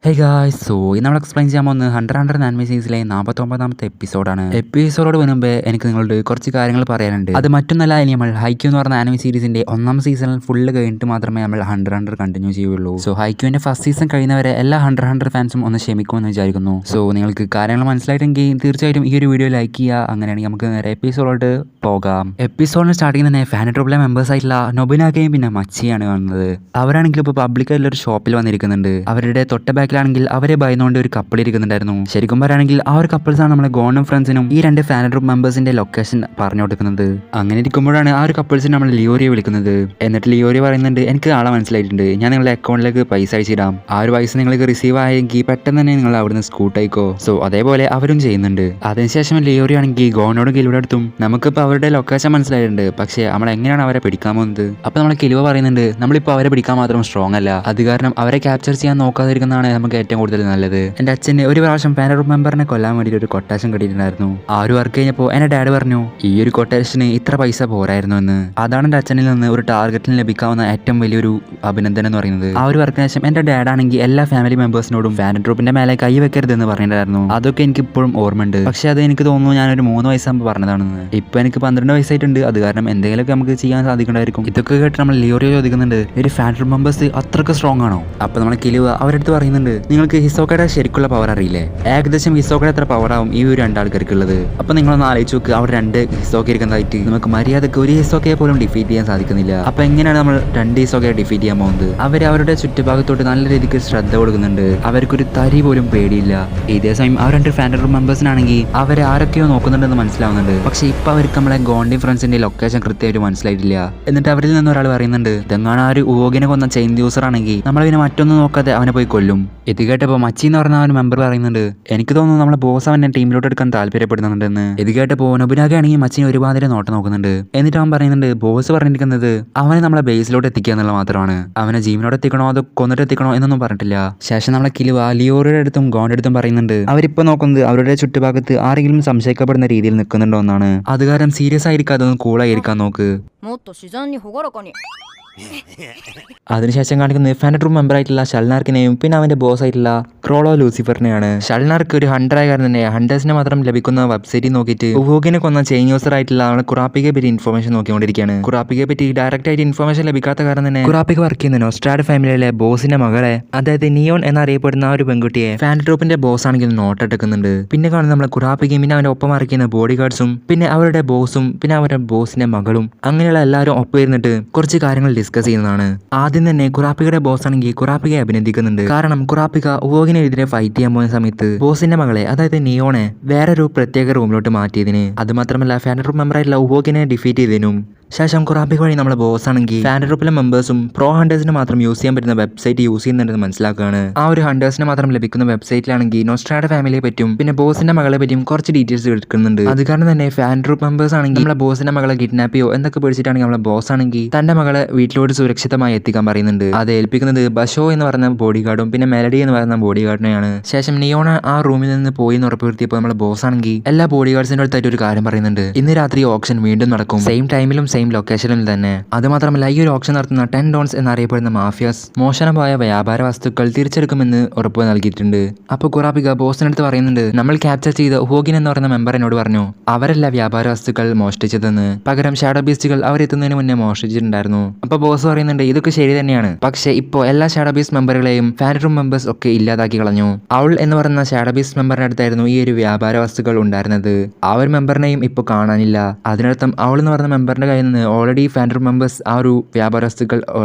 Hey guys, ഇന്ന് നമ്മൾ explain ചെയ്യാൻ പോകുന്നത് ഹണ്ടർ ആനിമേ സീരീസിലെ 49ാമത്തെ എപ്പിസോഡാണ്. എപ്പിസോഡോട് മുൻപേ എനിക്ക് നിങ്ങളോട് കുറച്ച് കാര്യങ്ങൾ പറയാനുണ്ട്. അത് മറ്റൊന്നല്ല, ഇനി നമ്മൾ ഹൈക്യൂ എന്ന് പറഞ്ഞ ആനിമേ സീരീസിന്റെ ഒന്നാം സീസണിൽ ഫുള്ള് കഴിഞ്ഞിട്ട് മാത്രമേ നമ്മൾ ഹണ്ടർ കണ്ടിന്യൂ ചെയ്യുള്ളൂ. സോ ഹൈക്യൂവിന്റെ ഫസ്റ്റ് സീസൺ കഴിയുന്നവരെ എല്ലാ ഹണ്ടർ ഫാൻസും ഒന്ന് ക്ഷമിക്കുമെന്ന് വിചാരിക്കുന്നു. സോ നിങ്ങൾക്ക് കാര്യങ്ങൾ മനസ്സിലായിട്ടെങ്കിൽ തീർച്ചയായിട്ടും ഈ ഒരു വീഡിയോ ലൈക്ക് ചെയ്യുക. അങ്ങനെയാണെങ്കിൽ നമുക്ക് നേരെ എപ്പിസോഡോട്ട് പോകാം. എപ്പിസോഡിന് സ്റ്റാർട്ടിങ് തന്നെ ഫാനട്രോപ്പിലെ മെമ്പേഴ്സ് ആയിട്ടുള്ള നൊബിനാഗയും പിന്നെ മച്ചിയാണ് കാണുന്നത്. അവരാണെങ്കിൽ ഇപ്പോൾ പബ്ലിക്കായിട്ടുള്ള ഒരു ഷോപ്പിൽ വന്നിരിക്കുന്നുണ്ട്. അവരുടെ തൊട്ട ബാക്കിലാണെങ്കിൽ അവരെ ഭയന്നുകൊണ്ട് ഒരു കപ്പിൾ ഇരിക്കുന്നുണ്ടായിരുന്നു. ശരിക്കും പറയുകയാണെങ്കിൽ ആ ഒരു കപ്പിൾസാണ് നമ്മളെ ഗോണും ഫ്രണ്ട്സിനും ഈ രണ്ട് ഫാനട്രോപ്പ് മെമ്പേഴ്സിന്റെ ലൊക്കേഷൻ പറഞ്ഞു കൊടുക്കുന്നത്. അങ്ങനെ ഇരിക്കുമ്പോഴാണ് ആ ഒരു കപ്പിൾസിനെ നമ്മൾ ലിയോറിയെ വിളിക്കുന്നത്. എന്നിട്ട് ലിയോറി പറയുന്നുണ്ട്, എനിക്ക് ആളെ മനസ്സിലായിട്ടുണ്ട്, ഞാൻ നിങ്ങളുടെ അക്കൗണ്ടിലേക്ക് പൈസ അയച്ചിടാം. ആ ഒരു പൈസ നിങ്ങൾക്ക് റിസീവ് ആയെങ്കിൽ പെട്ടെന്ന് തന്നെ നിങ്ങൾ അവിടുന്ന് സ്കൂട്ടായിക്കോ. സോ അതേപോലെ അവരും ചെയ്യുന്നുണ്ട്. അതിനുശേഷം ലിയോറി ആണെങ്കിൽ ഗോണോടും കിലുവിടെ അടുത്തും നമുക്കിപ്പോൾ അവരുടെ ലൊക്കേഷൻ മനസ്സിലായിട്ടുണ്ട്, പക്ഷേ നമ്മൾ എങ്ങനെയാണ് അവരെ പിടിക്കാൻ പോകുന്നത്? അപ്പൊ നമ്മൾ കിലുവ പറയുന്നുണ്ട്, നമ്മളിപ്പോൾ അവരെ പിടിക്കാൻ മാത്രം സ്ട്രോങ് അല്ല, അത് കാരണം അവരെ ക്യാപ്ചർ ചെയ്യാൻ നോക്കാതിരിക്കുന്നതാണ് നമുക്ക് ഏറ്റവും കൂടുതൽ നല്ലത്. എന്റെ അച്ഛന് ഒരു പ്രാവശ്യം ഫാനട്രോപ്പ് മെമ്പറിനെ കൊല്ലാൻ വേണ്ടിയിട്ട് ഒരു കൊട്ടേഷൻ കിട്ടിയിട്ടുണ്ടായിരുന്നു. ആ ഒരു വർക്ക് കഴിഞ്ഞപ്പോൾ എന്റെ ഡാഡ് പറഞ്ഞു, ഈ ഒരു കൊട്ടേഷന് ഇത്ര പൈസ പോരായിരുന്നു എന്ന്. അതാണ് എന്റെ അച്ഛനിൽ നിന്ന് ഒരു ടാർഗറ്റിന് ലഭിക്കാവുന്ന ഏറ്റവും വലിയൊരു അഭിനന്ദനം എന്ന് പറയുന്നത്. ആ ഒരു വർക്കിന് ശേഷം എന്റെ ഡാഡാണെങ്കിൽ എല്ലാ ഫാമിലി മെമ്പേഴ്സിനോടും ഫാനട്രോപ്പിന്റെ മേലെ കൈ വെക്കരുതെന്ന് പറഞ്ഞിട്ടുണ്ടായിരുന്നു. അതൊക്കെ എനിക്ക് ഇപ്പോഴും ഓർമ്മയുണ്ട്. പക്ഷെ അത് എനിക്ക് തോന്നുന്നു ഞാനൊരു 3 വയസ്സാകുമ്പോൾ പറഞ്ഞതാണെന്ന്. ഇപ്പൊ എനിക്ക് 12 വയസ്സായിട്ടുണ്ട്. അത് കാരണം എന്തെങ്കിലുമൊക്കെ നമുക്ക് ചെയ്യാൻ സാധിക്കണ്ടായിരിക്കും. ഇതൊക്കെ കേട്ട് നമ്മൾ ലിയോറിയോ ചോദിക്കുന്നുണ്ട്, ഒരു ഫാനട്രോപ്പ് മെമ്പേഴ്സ് അത്രക്ക് സ്ട്രോങ് ആണോ? അപ്പൊ നമ്മൾ കിലുവ അവരടുത്ത് പറയുന്നുണ്ട്, നിങ്ങൾക്ക് ഹിസോക്കയുടെ ശരിക്കുള്ള പവർ അറിയില്ലേ? ഏകദേശം ഹിസോക്കയുടെ എത്ര പവർ ആവും ഈ ഒരു രണ്ടാൾക്കാർക്കുള്ളത്? അപ്പൊ നിങ്ങളൊന്ന് ആലോചിച്ച് നോക്ക്, അവിടെ 2 ഹിസോക്ക ഇരിക്കുന്നതായിട്ട് നമുക്ക് മര്യാദക്ക് ഒരു ഹിസോക്കയെ പോലും ഡിഫീറ്റ് ചെയ്യാൻ സാധിക്കുന്നില്ല. അപ്പൊ എങ്ങനെയാണ് നമ്മൾ 2 ഹിസോക്കയെ ഡിഫീറ്റ് ചെയ്യാൻ പോകുന്നത്? അവരുടെ ചുറ്റുഭാഗത്തോട്ട് നല്ല രീതിക്ക് ശ്രദ്ധ കൊടുക്കുന്നുണ്ട്. അവർക്കൊരു തരി പോലും പേടിയില്ല. ഇതേ സമയം ആ 2 ഫാനട്രോപ്പ് മെമ്പേഴ്സിനാണെങ്കിൽ അവരെ ആരൊക്കെയോ നോക്കുന്നുണ്ടെന്ന് മനസ്സിലാവുന്നുണ്ട്. പക്ഷെ ഇപ്പൊ അവർക്ക് നമ്മളെ ഗോണ്ടി ഫ്രണ്ട്സിന്റെ ലൊക്കേഷൻ കൃത്യമായിട്ട് മനസ്സിലായിട്ടില്ല. എന്നിട്ട് അവരിൽ നിന്ന് ഒരാൾ പറയുന്നുണ്ട്, ഇതെങ്ങാണ് ആ ഒരു ഊഗിനെ കൊന്ന ചെയിൻ യൂസർ ആണെങ്കിൽ നമ്മൾ പിന്നെ മറ്റൊന്നും നോക്കാതെ അവനെ പോയി കൊല്ലും. ഇത് കേട്ടപ്പോൾ മച്ചി എന്ന് പറഞ്ഞ ഒരു മെമ്പർ പറയുന്നുണ്ട്, എനിക്ക് തോന്നുന്നു നമ്മളെ ബോസ് അവനെ ടീമിലോട്ട് എടുക്കാൻ താല്പര്യപ്പെടുന്നുണ്ടെന്ന്. ഇത് കേട്ടപ്പോൾ നൊബിനാഗ ആണെങ്കിൽ മച്ചിനെ ഒരുപാട് നോട്ടം നോക്കുന്നുണ്ട്. എന്നിട്ട് അവൻ പറയുന്നുണ്ട്, ബോസ് പറഞ്ഞിരിക്കുന്നത് അവനെ നമ്മളെ ബേസിലോട്ട് എത്തിക്കുക എന്നുള്ള മാത്രമാണ്. അവനെ ജീവനോട് എത്തിക്കണോ അതോ കൊന്നിട്ട് എത്തിക്കണോ എന്നൊന്നും പറഞ്ഞിട്ടില്ല. ശേഷം നമ്മളെ കിലുവ ലിയോറിയുടെ അടുത്തും ഗോണിന്റെ അടുത്തും പറയുന്നുണ്ട്, അവരിപ്പോ നോക്കുന്നത് അവരുടെ ചുറ്റുഭാഗത്ത് ആരെങ്കിലും സംശയിക്കപ്പെടുന്ന രീതിയിൽ നിൽക്കുന്നുണ്ടോ എന്നാണ്. അത് കാരണം സീരിയസ് ആയിരിക്കാതെ ഒന്ന് കൂളായിരിക്കാൻ നോക്ക്. അതിനുശേഷം കാണിക്കുന്നത് ഫാനട്രോപ്പ് മെമ്പർ ആയിട്ടുള്ള ഷൽനാർക്കിനെയും പിന്നെ അവന്റെ ബോസ് ആയിട്ടുള്ള ക്രോളോ ലൂസിഫറിനെയാണ്. ഷൽനാർക്ക് ഒരു ഹണ്ടറായ കാരണം തന്നെ ഹണ്ടേഴ്സിനെ മാത്രം ലഭിക്കുന്ന വെബ്സൈറ്റിൽ നോക്കിയിട്ട് ഉവോഗിനെ കൊന്ന ചെയിൻ യൂസർ ആയിട്ടുള്ള അവളെ കുറാപ്പികയെ പറ്റി ഇൻഫോർമേഷൻ നോക്കിക്കൊണ്ടിരിക്കുകയാണ്. കുറാപ്പികയെ പറ്റി ഡയറക്റ്റ് ആയിട്ട് ഇൻഫോർമേഷൻ ലഭിക്കാത്ത കാരണം തന്നെ കുറാപ്പിക വർക്ക് ചെയ്യുന്ന നോസ്ട്രാഡ് ഫാമിലിയിലെ ബോസിന്റെ മകളെ, അതായത് നിയോൺ എന്നറിയപ്പെടുന്ന ആ ഒരു പെൺകുട്ടിയെ ഫാനട്രോപ്പിന്റെ ബോസ് ആണെങ്കിൽ നോട്ടെടുക്കുന്നുണ്ട്. പിന്നെ കാണുന്ന നമ്മളെ കുറാപ്പികയും പിന്നെ അവന്റെ ഒപ്പം വർക്ക് ചെയ്യുന്ന ബോഡി ഗാർഡ്സും പിന്നെ അവരുടെ ബോസും പിന്നെ അവരുടെ ബോസിന്റെ മകളും അങ്ങനെയുള്ള എല്ലാവരും ഒപ്പം ഇരുന്നിട്ട് കുറച്ച് കാര്യങ്ങൾ ഡിസ്കസ് ചെയ്യുന്നതാണ്. ആദ്യം തന്നെ കുറാപ്പികയുടെ ബോസ് ആണെങ്കിൽ കുറാപ്പികയെ അഭിനന്ദിക്കുന്നുണ്ട്. കാരണം കുറാപ്പിക ഉവോഗിനെതിരെ ഫൈറ്റ് ചെയ്യാൻ പോകുന്ന സമയത്ത് ബോസിന്റെ മകളെ, അതായത് നിയോണെ വേറൊരു പ്രത്യേക റൂമിലോട്ട് മാറ്റിയതിന്, അത് മാത്രമല്ല ഫാനട്രോപ്പ് മെമ്പറായിട്ടുള്ള ഉവോഗിനെ ഡിഫീറ്റ് ചെയ്തതിനും ശേഷം കുറാപ്പിക വഴി നമ്മളെ ബോസ് ആണെങ്കിൽ ഫാനട്രോപ്പിലെ മെമ്പേഴ്സും പ്രോ ഹണ്ടേഴ്സിന് മാത്രം യൂസ് ചെയ്യാൻ പറ്റുന്ന വെബ്സൈറ്റ് യൂസ് ചെയ്യുന്നുണ്ടെന്ന് മനസ്സിലാക്കുകയാണ്. ആ ഒരു ഹണ്ടേഴ്സിന് മാത്രം ലഭിക്കുന്ന വെബ്സൈറ്റിലാണെങ്കിൽ നോസ്ട്രാഡ് ഫാമിലിയെ പറ്റിയും പിന്നെ ബോസിന്റെ മകളെ പറ്റിയും കുറച്ച് ഡീറ്റെയിൽസ് എടുക്കുന്നുണ്ട്. അത് കാരണം തന്നെ ഫാനട്രോപ്പ് മെമ്പേഴ്സ് ആണെങ്കിൽ നമ്മളെ ബോസിന്റെ മകളെ കിഡ്നാപ്പ് ചെയ്യോ എന്തൊക്കെ പേടിച്ചിട്ടാണെങ്കിൽ നമ്മളെ ബോസ് ആണെങ്കിൽ തന്റെ മകളെ വീട്ടിലോട്ട് സുരക്ഷിതമായി എത്തിക്കാൻ പറയുന്നുണ്ട്. അത് ഏൽപ്പിക്കുന്നത് ബഷോ എന്ന് പറയുന്ന ബോഡി ഗാർഡും പിന്നെ മെലഡി എന്ന് പറയുന്ന ബോഡി ഗാർഡിനെയാണ്. ശേഷം നിയോണ ആ റൂമിൽ നിന്ന് പോയി എന്ന് ഉറപ്പുവരുത്തിയപ്പോൾ നമ്മളെ ബോസ് ആണെങ്കിൽ എല്ലാ ബോഡി ഗാർഡ്സിന്റെ അടുത്തായിട്ട് ഒരു കാര്യം പറയുന്നുണ്ട്, ഇന്ന് രാത്രി ഓപ്ഷൻ വീണ്ടും നടക്കും, സെയിം ടൈമിലും സെയിം ലൊക്കേഷനിൽ തന്നെ. അത് മാത്രമല്ല ഈ ഒരു ഓപ്ഷൻ നടത്തുന്ന 10 ഡോൺസ് എന്നറിയപ്പെടുന്ന മാഫിയാസ് മോശനമായ വ്യാപാര വസ്തുക്കൾ തിരിച്ചെടുക്കുമെന്ന് ഉറപ്പ് നൽകിയിട്ടുണ്ട്. അപ്പൊ കുറാപ്പിക ബോസിനടുത്ത് പറയുന്നുണ്ട്, നമ്മൾ ക്യാപ്ചർ ചെയ്ത ഹോഗിൻ എന്ന് പറയുന്ന മെമ്പർ എന്നോട് പറഞ്ഞു അവരല്ല വ്യാപാര വസ്തുക്കൾ മോഷ്ടിച്ചതെന്ന്, പകരം ഷാഡോ ബീസ്റ്റുകൾ അവരെത്തുന്നതിന് മുന്നേ മോഷ്ടിച്ചിട്ടുണ്ടായിരുന്നു. അപ്പൊ ബോസ് പറയുന്നുണ്ട്, ഇതൊക്കെ ശരി തന്നെയാണ്, പക്ഷെ ഇപ്പോ എല്ലാ ഷാഡോ ബീസ്റ്റ് മെമ്പറുകളെയും ഫാനട്രോപ്പ് മെമ്പേഴ്സ് ഒക്കെ ഇല്ലാതാക്കി കളഞ്ഞു. അവൾ എന്ന് പറയുന്ന ഷാഡോ ബീസ്റ്റ് മെമ്പറിന്റെ അടുത്തായിരുന്നു ഈ ഒരു വ്യാപാര വസ്തുക്കൾ ഉണ്ടായിരുന്നത്. ആ ഒരു മെമ്പറിനെയും ഇപ്പൊ കാണാനില്ല. അതിനർത്ഥം അവൾ എന്ന് പറയുന്ന മെമ്പറിന്റെ കയ്യിൽ നിന്ന് ഓൾറെഡി ഫാനട്രോപ്പ് മെമ്പേഴ്സ് ആ ഒരു വ്യാപാര വസ്തുക്കൾ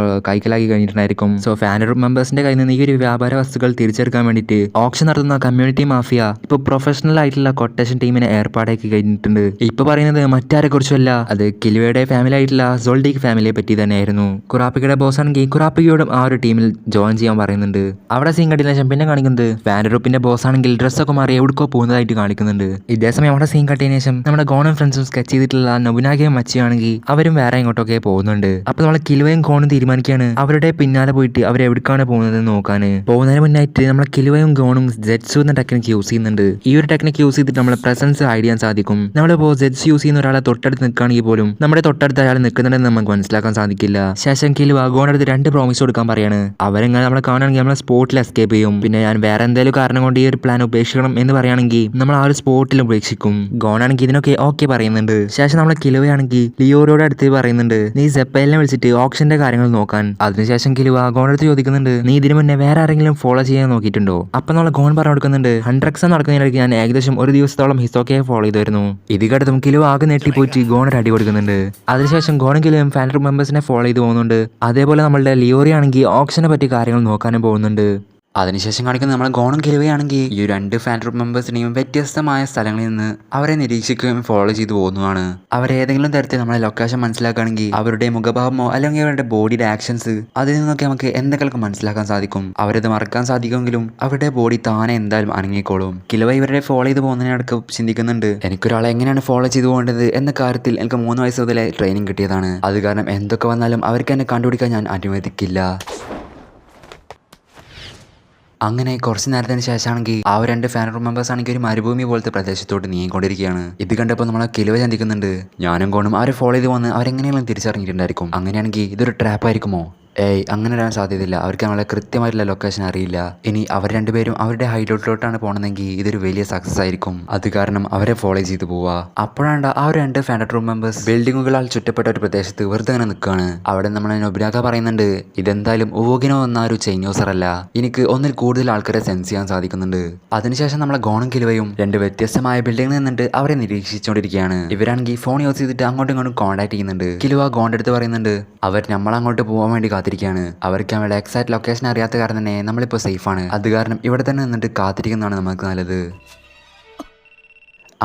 കൈക്കലാക്കി കഴിഞ്ഞിട്ടുണ്ടായിരിക്കും. സോ ഫാനട്രോപ്പ് മെമ്പേഴ്സിന്റെ കയ്യിൽ നിന്ന് ഈ ഒരു വ്യാപാര വസ്തുക്കൾ തിരിച്ചെടുക്കാൻ വേണ്ടിയിട്ട് ഓപ്ഷൻ നടത്തുന്ന കമ്മ്യൂണിറ്റി മാഫിയ ഇപ്പൊ പ്രൊഫഷണൽ ആയിട്ടുള്ള കൊട്ടേഷൻ ടീമിനെ ഏർപ്പാടാക്കി കഴിഞ്ഞിട്ടുണ്ട്. ഇപ്പൊ പറയുന്നത് മറ്റാരെ കുറിച്ചല്ല, അത് കിലുവയുടെ ഫാമിലി ആയിട്ടുള്ള സോൾഡിക് ഫാമിലിയെ പറ്റി തന്നെയായിരുന്നു. കുറാപ്പികയുടെ ബോസ് ആണെങ്കിൽ കുറാപ്പികയോടും ആ ഒരു ടീമിൽ ജോയിൻ ചെയ്യാൻ പറയുന്നുണ്ട്. അവിടെ സീൻ കണ്ടില്ല. ശേഷം പിന്നെ കാണിക്കുന്നത് ഫാനട്രോപ്പിന്റെ ബോസ് ആണെങ്കിൽ ഡ്രസ്സൊക്കെ മാറി എവിടെക്കോ പോകുന്നതായിട്ട് കാണിക്കുന്നുണ്ട്. ഇതേസമയം അവിടെ സീൻ കട്ടിയതിനു ശേഷം നമ്മുടെ ഗോണൻ ഫ്രണ്ട്സും സ്കെച്ച് ചെയ്തിട്ടുള്ള നൊബിനാഗയും മച്ചിയാണെങ്കിൽ അവർ അവരും വേറെ എങ്ങോട്ടൊക്കെ പോകുന്നുണ്ട്. അപ്പൊ നമ്മളെ കിലുവയും ഗോണും തീരുമാനിക്കുകയാണ് അവരുടെ പിന്നാലെ പോയിട്ട് അവർ എവിടേക്കാണ് പോകുന്നത് നോക്കാന്. പോകുന്നതിന് മുന്നായിട്ട് നമ്മളെ കിലുവയും ഗോണും ജെറ്റ്സു എന്ന ടെക്നിക്ക് യൂസ് ചെയ്യുന്നുണ്ട്. ഈ ഒരു ടെക്നിക്ക് യൂസ് ചെയ്തിട്ട് നമ്മളെ പ്രസൻസ് ഹൈഡ് ചെയ്യാൻ സാധിക്കും. നമ്മളിപ്പോ ജെറ്റ്സ് യൂസ് ചെയ്യുന്ന ഒരാളെ തൊട്ടടുത്ത് നിൽക്കുകയാണെങ്കിൽ പോലും നമ്മുടെ തൊട്ടടുത്ത് അയാൾ നിൽക്കുന്നുണ്ടെന്ന് നമുക്ക് മനസ്സിലാക്കാൻ സാധിക്കില്ല. ശേഷം കിലുവ ഗോണടുത്ത് 2 പ്രോമിസ് കൊടുക്കാൻ പറയാണ്. അവരെങ്ങനെ നമ്മളെ കാണുകയാണെങ്കിൽ നമ്മളെ സ്പോട്ടിൽ എസ്കേപ്പ് ചെയ്യും. പിന്നെ ഞാൻ വേറെ എന്തെങ്കിലും കാരണം കൊണ്ട് ഈ ഒരു പ്ലാൻ ഉപേക്ഷിക്കണം എന്ന് പറയുകയാണെങ്കിൽ നമ്മൾ ആ ഒരു സ്പോട്ടിൽ ഉപേക്ഷിക്കും. ഗോണാണെങ്കിൽ ഇതിനൊക്കെ ഓക്കെ പറയുന്നുണ്ട്. ശേഷം നമ്മളെ കിലുവയാണെങ്കിൽ ലിയോരോട് അടുത്ത് പറയുന്നുണ്ട് നീ സെപ്പലിനെ വിളിച്ചിട്ട് ഓപ്ഷന്റെ കാര്യങ്ങൾ നോക്കാൻ. അതിനുശേഷം കിലുവ ഗോണടുത്ത് ചോദിക്കുന്നുണ്ട് നീ ഇതിനു മുന്നേ വേറെ ആരെങ്കിലും ഫോളോ ചെയ്യാൻ നോക്കിയിട്ടുണ്ടോ? അപ്പൊ നമ്മളെ ഗോൺ പറഞ്ഞു കൊടുക്കുന്നുണ്ട് 100 നടക്കുന്നതിനിടയ്ക്ക് ഞാൻ ഏകദേശം ഒരു ദിവസത്തോളം ഹിസോക്കയെ ഫോളോ ചെയ്തു വരുന്നു. ഇത് കേട്ടതും കിലുവ ആകെ നെട്ടിപ്പോയിട്ട് ഗോണൊരു അടി കൊടുക്കുന്നുണ്ട്. അതിനുശേഷം ഗോണും കിലുവയും ഫാൻഡർ മെമ്പേഴ്സിനെ ഫോളോ ചെയ്ത് പോകുന്നുണ്ട്. അതേപോലെ നമ്മളുടെ ലിയോറി ആണെങ്കിൽ ഓപ്ഷനെ പറ്റി കാര്യങ്ങൾ നോക്കാനും പോകുന്നുണ്ട്. അതിനുശേഷം കാണിക്കുന്നത് നമ്മളെ ഗോണും കിലുവയാണെങ്കിൽ ഈ 2 ഫാൻ ഗ്രൂപ്പ് മെമ്പേഴ്സിനെയും വ്യത്യസ്തമായ സ്ഥലങ്ങളിൽ നിന്ന് അവരെ നിരീക്ഷിക്കുകയും ഫോളോ ചെയ്തു പോകുന്നതാണ്. അവരേതെങ്കിലും തരത്തിൽ നമ്മളെ ലൊക്കേഷൻ മനസ്സിലാക്കുകയാണെങ്കിൽ അവരുടെ മുഖഭാവമോ അല്ലെങ്കിൽ അവരുടെ ബോഡിയുടെ ആക്ഷൻസ് അതിൽ നിന്നൊക്കെ നമുക്ക് എന്തെങ്കിലും മനസ്സിലാക്കാൻ സാധിക്കും. അവരത് മറക്കാൻ സാധിക്കുമെങ്കിലും അവരുടെ ബോഡി താനെ എന്തായാലും അനങ്ങിക്കോളും. കിലുവ ഇവരുടെ ഫോളോ ചെയ്ത് പോകുന്നതിനിടയ്ക്ക് ചിന്തിക്കുന്നുണ്ട് എനിക്കൊരാളെ എങ്ങനെയാണ് ഫോളോ ചെയ്തു പോകേണ്ടത് എന്ന കാര്യത്തിൽ എനിക്ക് 3 വയസ്സ് മുതലേ ട്രെയിനിങ് കിട്ടിയതാണ്. അത് കാരണം എന്തൊക്കെ വന്നാലും അവർക്ക് എന്നെ കണ്ടുപിടിക്കാൻ ഞാൻ അനുവദിക്കില്ല. അങ്ങനെ കുറച്ച് നേരത്തിന് ശേഷമാണെങ്കിൽ ആ 2 ഫാൻ ഗ്രൂപ്പ് മെമ്പേഴ്സ് ആണെങ്കിൽ ഒരു മരുഭൂമി പോലത്തെ പ്രദേശത്തോട്ട് നീങ്ങിക്കൊണ്ടിരിക്കുകയാണ്. ഇത് കണ്ടപ്പോൾ നമ്മളെ കിലുവ ചിന്തിക്കുന്നുണ്ട് ഞാനും ഗോണും അവരെ ഫോളോ ചെയ്ത് വന്ന് അവരെങ്ങനെയെങ്കിലും തിരിച്ചറിഞ്ഞിട്ടുണ്ടായിരിക്കും. അങ്ങനെയാണെങ്കിൽ ഇതൊരു ട്രാപ്പ് ആയിരിക്കുമോ? അങ്ങനെ വരാൻ സാധ്യതയില്ല. അവർക്ക് നമ്മളെ കൃത്യമായിട്ടുള്ള ലൊക്കേഷൻ അറിയില്ല. ഇനി അവർ 2 പേരും അവരുടെ ഹൈഡൗട്ടിലോട്ടാണ് പോകണമെങ്കിൽ ഇതൊരു വലിയ സക്സസ് ആയിരിക്കും. അത് കാരണം അവരെ ഫോളോ ചെയ്ത് പോവുക. അപ്പോഴാണ് ആ 2 ഫാൻ ഗ്രൂപ്പ് മെമ്പേഴ്സ് ബിൽഡിങ്ങുകളാൽ ചുറ്റപ്പെട്ട ഒരു പ്രദേശത്ത് വെറുതെ അങ്ങനെ നിൽക്കുകയാണ്. അവിടെ നമ്മളെ നൊബിനാക പറയുന്നുണ്ട് ഇതെന്തായാലും ഊഗിനോ എന്ന ഒരു ചൈനോസർ അല്ല, എനിക്ക് ഒന്നിൽ കൂടുതൽ ആൾക്കാരെ സെൻസ് ചെയ്യാൻ സാധിക്കുന്നുണ്ട്. അതിനുശേഷം നമ്മളെ ഗോണും കിലുവയും 2 വ്യത്യസ്തമായ ബിൽഡിങ്ങിൽ നിന്നിട്ട് അവരെ നിരീക്ഷിച്ചുകൊണ്ടിരിക്കുകയാണ്. ഇവരാണെങ്കിൽ ഫോൺ യൂസ് ചെയ്തിട്ട് അങ്ങോട്ടും ഇങ്ങോട്ടും കോൺടാക്ട് ചെയ്യുന്നുണ്ട്. കിലുവ ഗോണിന്റെ അടുത്ത് പറയുന്നുണ്ട് അവർ നമ്മളങ്ങോട്ട് പോകാൻ വേണ്ടി കാത്തിരിക്കുകയാണ്. അവർക്ക് അവരുടെ എക്സാക്ട് ലൊക്കേഷൻ അറിയാത്ത കാരണം തന്നെ നമ്മളിപ്പോൾ സേഫാണ്. അത് കാരണം ഇവിടെ തന്നെ നിന്നിട്ട് കാത്തിരിക്കുന്നതാണ് നമുക്ക് നല്ലത്.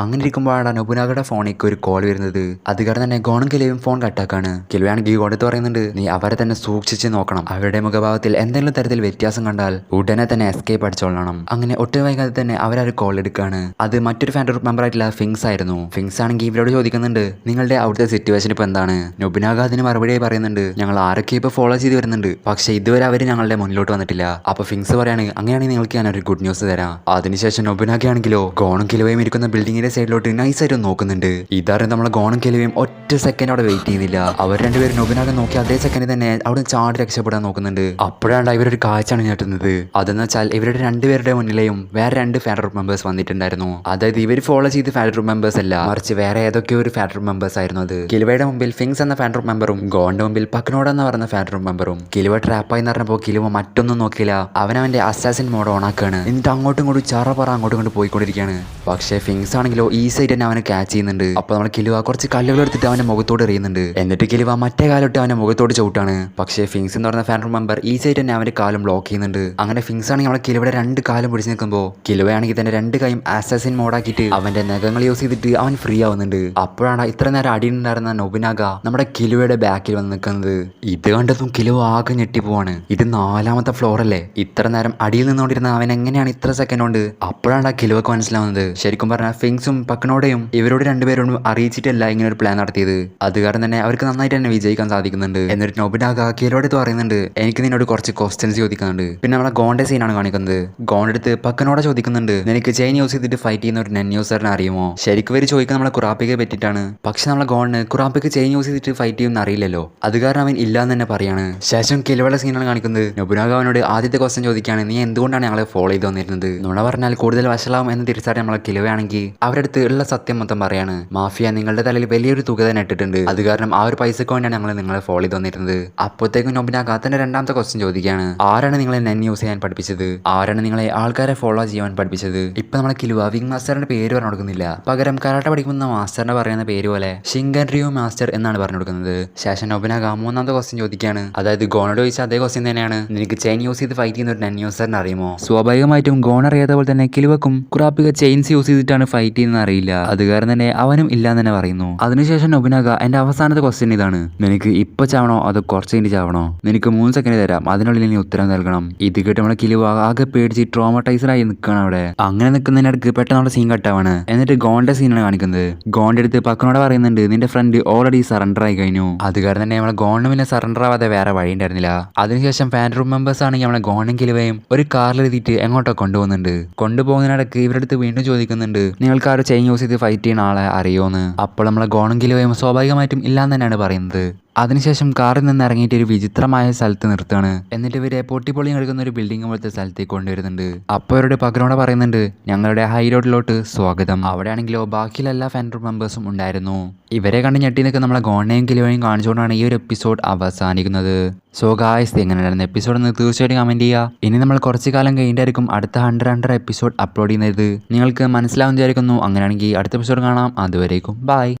അങ്ങനെ ഇരിക്കുമ്പോഴാണ് നൊബുനാഗയുടെ ഫോണിലേക്ക് ഒരു കോൾ വരുന്നത്. അത് കാരണം തന്നെ ഗോണും കിലുവയും ഫോൺ കട്ടാക്കാണ്. കിലുവയാണെങ്കിൽ ഗോണെടുത്ത് പറയുന്നുണ്ട് നീ അവരെ തന്നെ സൂക്ഷിച്ച് നോക്കണം. അവരുടെ മുഖഭാവത്തിൽ എന്തെങ്കിലും തരത്തിൽ വ്യത്യാസം കണ്ടാൽ ഉടനെ തന്നെ എസ്കേപ്പ് അടിച്ചോളണം. അങ്ങനെ ഒട്ടും വൈകാതെ തന്നെ അവരൊരു കോൾ എടുക്കുകയാണ്. അത് മറ്റൊരു ഫാൻ ഗ്രൂപ്പ് മെമ്പർ ആയിട്ടുള്ള ഫിങ്സ് ആയിരുന്നു. ഫിങ്സ് ആണെങ്കിൽ ഇവരോട് ചോദിക്കുന്നുണ്ട് നിങ്ങളുടെ അവിടുത്തെ സിറ്റുവേഷൻ ഇപ്പോൾ എന്താണ്? നൊബുനാഗ അതിന് മറുപടിയായി പറയുന്നുണ്ട് ഞങ്ങൾ ആരൊക്കെ ഇപ്പോൾ ഫോളോ ചെയ്ത് വരുന്നുണ്ട്, പക്ഷേ ഇതുവരെ അവർ ഞങ്ങളുടെ മുന്നിലോട്ട് വന്നിട്ടില്ല. അപ്പൊ ഫിങ്സ് പറയാണ് അങ്ങനെയാണെങ്കിൽ നിങ്ങൾക്ക് ഞാനൊരു ഗുഡ് ന്യൂസ് തരാം. അതിനുശേഷം നൊബുനാഗ ആണെങ്കിലോ ഗോണും കിലുവയും ഇരിക്കുന്ന ബിൽഡിംഗിൽ സൈഡിലോട്ട് നൈസായിട്ട് നോക്കുന്നുണ്ട്. ഇതാരും നമ്മളെ ഗോണും കിലുവയും ഒറ്റ സെക്കൻഡ് അവിടെ വെയിറ്റ് ചെയ്യുന്നില്ല. അവർ 2 പേരും നൊബുനാഗ നോക്കി അതേ സെക്കൻഡിൽ തന്നെ അവിടെ ചാടി രക്ഷപ്പെടാൻ നോക്കുന്നുണ്ട്. അപ്പോഴാണ് ഇവരൊരു കാഴ്ചയാണ് ഞെട്ടുന്നത്. അതെന്ന് വെച്ചാൽ ഇവരുടെ 2 പേരുടെ മുന്നിലെയും വേറെ 2 ഫാൻ ഗ്രൂപ്പ് മെമ്പേഴ്സ് വന്നിട്ടുണ്ടായിരുന്നു. അതായത് ഇവർ ഫോളോ ചെയ്ത് ഫാൻ ഗ്രൂപ്പ് മെമ്പേഴ്സ് അല്ല, മറിച്ച് വേറെ ഏതൊക്കെയോ ഒരു ഫാൻ ഗ്രൂപ്പ് മെമ്പേഴ്സ് ആയിരുന്നു. അത് കിലുവയുടെ മുമ്പിൽ ഫിങ്സ് എന്ന ഫാൻ ഗ്രൂപ്പ് മെമ്പറും ഗോണിന്റെ മുമ്പിൽ പക്നോഡ് എന്ന് പറയുന്ന ഫാൻ ഗ്രൂപ്പ് മെമ്പറും. കിലുവ ട്രാപ്പായി പറഞ്ഞപ്പോൾ കിലുവ മറ്റൊന്നും നോക്കിയില്ല. അവനവന്റെ അസാസിൻ മോഡ് ഓണാക്കാണ്. എന്നിട്ട് അങ്ങോട്ടും ഇങ്ങോട്ടും ചറപറ അങ്ങോട്ടും ഇങ്ങോട്ട് പോയിക്കൊണ്ടിരിക്കുകയാണ്. പക്ഷേ ഫിങ്സ് ആണെങ്കിലോ ഈസി ആയിട്ട് തന്നെ അവനെ ക്യാച്ച് ചെയ്യുന്നുണ്ട്. അപ്പോൾ നമ്മൾ കിലുവ കുറച്ച് കല്ലുകൾ എടുത്തിട്ട് അവന്റെ മുഖത്തോട് എറിയുന്നുണ്ട്. എന്നിട്ട് കിലുവ മറ്റേ കാലിട്ട് അവന്റെ മുഖത്തോട് ചവിട്ടാണ്. പക്ഷേ ഫിങ്സ് എന്ന് പറയുന്ന ഫാൻ ഗ്രൂപ്പ് മെമ്പർ ഈസി ആയിട്ട് തന്നെ അവന്റെ കാലും ബ്ലോക്ക് ചെയ്യുന്നുണ്ട്. അങ്ങനെ ഫിങ്സ് ആണെങ്കിൽ നമ്മളെ കിലുവയുടെ 2 കാലും പിടിച്ച് നിൽക്കുമ്പോൾ കിലുവയാണെങ്കിൽ തന്നെ 2 കൈയും അസാസിൻ മോഡാക്കിയിട്ട് അവന്റെ നഖങ്ങൾ യൂസ് ചെയ്തിട്ട് അവൻ ഫ്രീ ആവുന്നുണ്ട്. അപ്പോഴാണ് ഇത്ര നേരം അടിയുണ്ടായിരുന്ന നൊബുനാഗ നമ്മുടെ കിലുവയുടെ ബാക്കിൽ വന്ന് നിൽക്കുന്നത്. ഇത് കണ്ടതും കിലുവ ആകെ ഞെട്ടിപ്പോവാണ്. ഇത് 4ാമത്തെ ഫ്ലോർ അല്ലേ? ഇത്ര നേരം അടിയിൽ നിന്നുകൊണ്ടിരുന്ന അവൻ എങ്ങനെയാണ് ഇത്ര സെക്കൻഡ് കൊണ്ട്? അപ്പോഴാണ് ആ കിലുവക്ക് മനസ്സിലാവുന്നത് ശരിക്കും പറഞ്ഞാൽ ഫിങ്സും പക്നോഡയും ഇവരോട് 2 പേരോടും അറിയിച്ചിട്ടല്ല ഇങ്ങനെ ഒരു പ്ലാൻ നടത്തിയത്. അത് കാരണം തന്നെ അവർക്ക് നന്നായിട്ട് തന്നെ വിജയിക്കാൻ സാധിക്കുന്നുണ്ട്. എന്നിട്ട് നൊബുനാഗ കിലുവയോട് പറയുന്നുണ്ട് എനിക്ക് നിന്നോട് കുറച്ച് ക്വസ്റ്റ്യൻസ് ചോദിക്കുന്നുണ്ട്. പിന്നെ നമ്മളെ ഗോണ്ടെ സീനാണ് കാണിക്കുന്നത്. ഗോണ്ടെ അടുത്ത് പക്കനോടെ ചോദിക്കുന്നുണ്ട് നിനക്ക് ചെയിൻ യൂസ് ചെയ്തിട്ട് ഫൈറ്റ് ചെയ്യുന്ന ഒരു നെൻ യൂസറിനെ അറിയുമോ? ശരിക്കും ഇവർ ചോദിക്കുന്നത് നമ്മളെ കുറാപ്പിക്കെ പറ്റിയിട്ടാണ്. പക്ഷെ നമ്മളെ ഗോണിന് കുറാപ്പിക്ക് ചെയിൻ യൂസ് ചെയ്തിട്ട് ഫൈറ്റ് ചെയ്യുമെന്ന് അറിയില്ലല്ലോ. അത് കാരണം അവൻ ഇല്ലാന്ന് തന്നെ പറയാണ്. ശേഷം കിലുവയുടെ സീനാണ് കാണിക്കുന്നത്. നൊബുനാഗ അവനോട് ആദ്യത്തെ ക്വസ്റ്റ്യൻ ചോദിക്കുകയാണ് നീ എന്തുകൊണ്ടാണ് ഞങ്ങളെ ഫോളോ ചെയ്ത് വന്നിരുന്നത്? നുണ പറഞ്ഞാൽ കൂടുതൽ വഷളാവും എന്ന് തിരിച്ചറിയാൻ നമ്മളെ കിലുവയാണെങ്കിൽ അവരുടെ അടുത്ത് ഉള്ള സത്യം മൊത്തം പറയാണ്. മാഫിയ നിങ്ങളുടെ തലയിൽ വലിയൊരു തുക തന്നെ ഇട്ടിട്ടുണ്ട്. അത് കാരണം ആ ഒരു പൈസക്ക് വേണ്ടിയാണ് ഞങ്ങൾ നിങ്ങളെ ഫോളോ ചെയ്ത് വന്നിരുന്നത്. അപ്പോഴത്തേക്കും നൊബുനാഗ തന്റെ 2ാമത്തെ ക്വസ്റ്റ്യൻ ചോദിക്കുകയാണ് ആരാണ് നിങ്ങളെ നെൻ യൂസ് ചെയ്യാൻ പഠിപ്പിച്ചത്? ആരാണ് നിങ്ങളെ ആൾക്കാരെ ഫോളോ ചെയ്യാൻ പഠിപ്പിച്ചത്? ഇപ്പൊ നമ്മളെ കിലുവ വിങ് മാസ്റ്ററിന്റെ പേര് പറഞ്ഞു കൊടുക്കുന്നില്ല. പകരം കരാട്ട പഠിക്കുന്ന മാസ്റ്ററിന്റെ പറയുന്ന പേര് പോലെ ഷിങ്കൻ റിയോ മാസ്റ്റർ എന്നാണ് പറഞ്ഞു കൊടുക്കുന്നത്. ശേഷം നൊബുനാഗ 3ാമത്തെ ക്വസ്റ്റ്യൻ ചോദിക്കുകയാണ്. അതായത് ഗോണോട് ചോദിച്ച അതേ ക്വസ്റ്റ്യൻ തന്നെയാണ് നിനക്ക് ചെയിൻ യൂസ് ചെയ്ത് ഫൈറ്റ് ചെയ്യുന്ന ഒരു നെൻ യൂസറിനെ അറിയുമോ? സ്വാഭാവികമായിട്ടും ഗോൺ അറിയാത്ത പോലെ തന്നെ കിലുവക്കും കുറാപ്പിക ചെയിൻസ് യൂസ് ചെയ്തിട്ടാണ് ഫൈറ്റ് ചെയ്യുന്ന അറിയില്ല. അത് കാരണം തന്നെ അവനും ഇല്ലാന്ന് തന്നെ പറയുന്നു. അതിനുശേഷം നൊബുനാഗ എന്റെ അവസാനത്തെ ക്വസ്റ്റ്യൻ ഇതാണ്, നിനക്ക് ഇപ്പൊ ചാവണോ അതോ കുറച്ച് കഴിഞ്ഞ് ചാവണോ? നിനക്ക് 3 സെക്കൻഡ് തരാം, അതിനുള്ളിൽ നീ ഉത്തരം നൽകണം. ഇത് കേട്ട് നമ്മളെ കിലുവ ആകെ പേടിച്ച് ട്രോമറ്റൈസ്ഡ് ആയി നിൽക്കണം അവിടെ. അങ്ങനെ നിൽക്കുന്നതിനിടക്ക് പെട്ടെന്ന് സീൻ കട്ടാവാണ്. എന്നിട്ട് ഗോണിന്റെ സീനാണ് കാണിക്കുന്നത്. ഗോണിന്റെ അടുത്ത് പക്കനോട് പറയുന്നുണ്ട്, നിന്റെ ഫ്രണ്ട് ഓൾറെഡി സറണ്ടർ ആയി കഴിഞ്ഞു. അത് കാരണം തന്നെ നമ്മളെ ഗോണിന് പിന്നെ സറണ്ടർ ആവാതെ വേറെ വഴി ഉണ്ടായിരുന്നില്ല. അതിനുശേഷം ഫാൻറൂം മെമ്പേഴ്സ് ആണെങ്കിൽ നമ്മളെ ഗോണും കിലുവയും ഒരു കാറിൽ എഴുതിയിട്ട് എങ്ങോട്ടോ കൊണ്ടുപോകുന്നുണ്ട്. കൊണ്ടുപോകുന്നതിനിടക്ക് ഇവരുടെ അടുത്ത് വീണ്ടും ചോദിക്കുന്നുണ്ട്, നിങ്ങൾക്ക് ആ ഒരു ചെയിൻ യൂസ് ചെയ്ത് ഫൈറ്റ് ചെയ്യുന്ന ആളെ അറിയോന്ന്. അപ്പോൾ നമ്മളെ ഗോണും കിലുവയും സ്വാഭാവികമായിട്ടും ഇല്ലാന്ന് തന്നെയാണ് പറയുന്നത്. അതിനുശേഷം കാറിൽ നിന്ന് ഇറങ്ങിയിട്ട് ഒരു വിചിത്രമായ സ്ഥലത്ത് നിർത്തുകയാണ്. എന്നിട്ട് ഇവരെ പൊട്ടിപ്പൊളി കിടക്കുന്ന ഒരു ബിൽഡിംഗ് പോലത്തെ സ്ഥലത്തേക്ക് കൊണ്ടുവരുന്നുണ്ട്. അപ്പോൾ അവരുടെ പകരോടെ പറയുന്നുണ്ട്, ഞങ്ങളുടെ ഹൈ റോഡിലോട്ട് സ്വാഗതം. അവിടെയാണെങ്കിലോ ബാക്കിയുള്ള എല്ലാ ഫാൻറൂം മെമ്പേഴ്സും ഉണ്ടായിരുന്നു. ഇവരെ കണ്ട് ഞെട്ടി നിൽക്കുന്ന നമ്മളെ ഗോണയും കിലുവയും കാണിച്ചുകൊണ്ടാണ് ഈ ഒരു എപ്പിസോഡ് അവസാനിക്കുന്നത്. സോ ഗായ്സ്, എങ്ങനെയായിരുന്നു എപ്പിസോഡ് എന്ന് തീർച്ചയായിട്ടും കമൻറ്റ് ചെയ്യുക. ഇനി നമ്മൾ കുറച്ച് കാലം കഴിഞ്ഞിട്ടായിരിക്കും അടുത്ത 100 എപ്പിസോഡ് അപ്ലോഡ് ചെയ്യുന്നത്. നിങ്ങൾക്ക് മനസ്സിലാവുന്ന വിചാരിക്കുന്നു. അങ്ങനെയാണെങ്കിൽ അടുത്ത എപ്പിസോഡ് കാണാം. അതുവരേക്കും ബൈ.